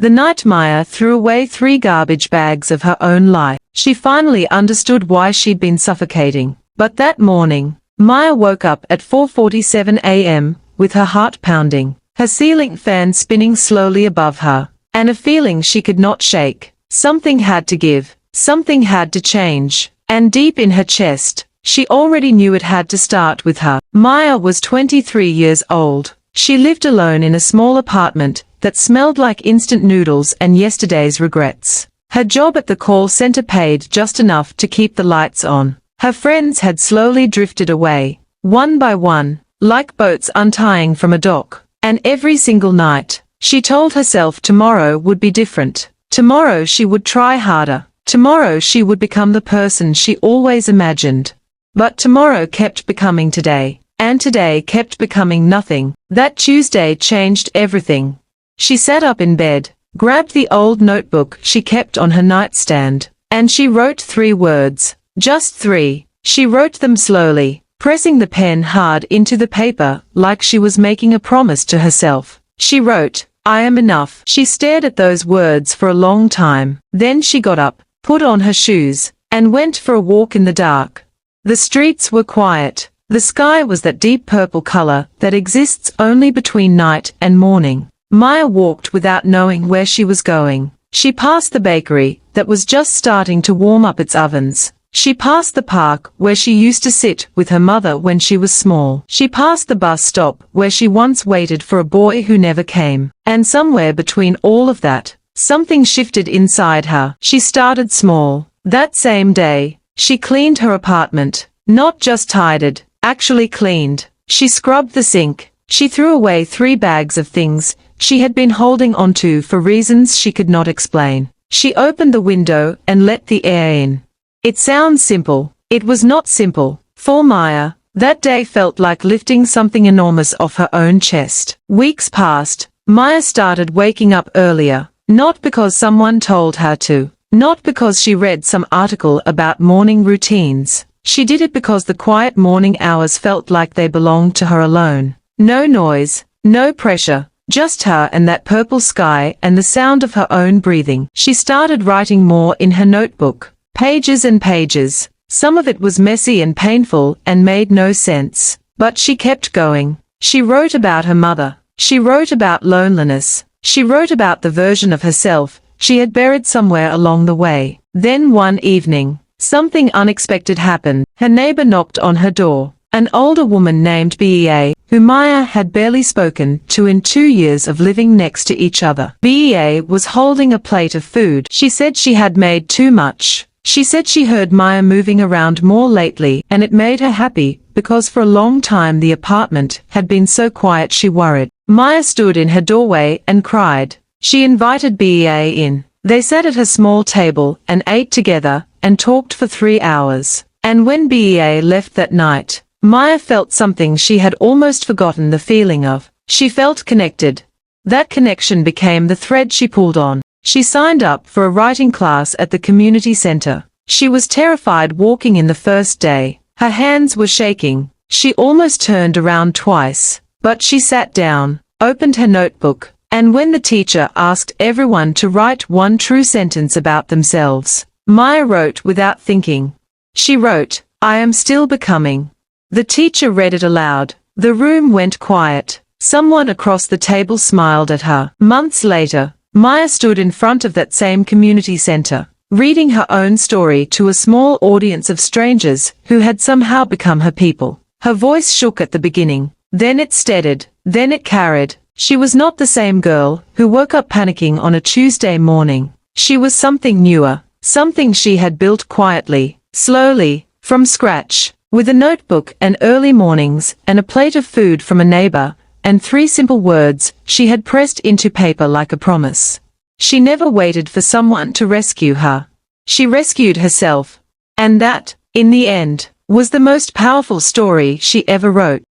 The night Maya threw away 3 garbage bags of her own life, she finally understood why she'd been suffocating. But that morning, Maya woke up at 4:47 a.m., with her heart pounding, her ceiling fan spinning slowly above her, and a feeling she could not shake. Something had to give, something had to change, and deep in her chest, she already knew it had to start with her. Maya was 23 years old. She lived alone in a small apartment that smelled like instant noodles and yesterday's regrets. Her job at the call center paid just enough to keep the lights on. Her friends had slowly drifted away, one by one, like boats untying from a dock. And every single night, she told herself tomorrow would be different. Tomorrow she would try harder. Tomorrow she would become the person she always imagined. But tomorrow kept becoming today, and today kept becoming nothing. That Tuesday changed everything. She sat up in bed, grabbed the old notebook she kept on her nightstand, and she wrote 3 words. Just 3. She wrote them slowly, pressing the pen hard into the paper like she was making a promise to herself. She wrote, "I am enough." She stared at those words for a long time. Then she got up, put on her shoes, and went for a walk in the dark. The streets were quiet. The sky was that deep purple color that exists only between night and morning. Maya walked without knowing where she was going. She passed the bakery that was just starting to warm up its ovens. She passed the park where she used to sit with her mother when she was small. She passed the bus stop where she once waited for a boy who never came. And somewhere between all of that, something shifted inside her. She started small. That same day, she cleaned her apartment. Not just tidied, actually cleaned. She scrubbed the sink. She threw away 3 bags of things she had been holding onto for reasons she could not explain. She opened the window and let the air in. It sounds simple. It was not simple. For Maya, that day felt like lifting something enormous off her own chest. Weeks passed. Maya started waking up earlier, not because someone told her to, not because she read some article about morning routines. She did it because the quiet morning hours felt like they belonged to her alone. No noise, no pressure, just her and that purple sky and the sound of her own breathing. She started writing more in her notebook. Pages and pages. Some of it was messy and painful and made no sense. But she kept going. She wrote about her mother. She wrote about loneliness. She wrote about the version of herself she had buried somewhere along the way. Then one evening, something unexpected happened. Her neighbor knocked on her door. An older woman named Bea, who Maya had barely spoken to in 2 years of living next to each other. Bea was holding a plate of food. She said she had made too much. She said she heard Maya moving around more lately, and it made her happy, because for a long time the apartment had been so quiet she worried. Maya stood in her doorway and cried. She invited Bea in. They sat at a small table and ate together and talked for 3 hours. And when Bea left that night, Maya felt something she had almost forgotten the feeling of. She felt connected. That connection became the thread she pulled on. She signed up for a writing class at the community center. She was terrified walking in the first day. Her hands were shaking. She almost turned around twice. But she sat down, opened her notebook, and when the teacher asked everyone to write 1 true sentence about themselves, Maya wrote without thinking. She wrote, "I am still becoming." The teacher read it aloud. The room went quiet. Someone across the table smiled at her. Months later, Maya stood in front of that same community center, reading her own story to a small audience of strangers who had somehow become her people. Her voice shook at the beginning, then it steadied, then it carried. She was not the same girl who woke up panicking on a Tuesday morning. She was something newer, something she had built quietly, slowly, from scratch, with a notebook and early mornings and a plate of food from a neighbor, and 3 simple words she had pressed into paper like a promise. She never waited for someone to rescue her. She rescued herself. And that, in the end, was the most powerful story she ever wrote.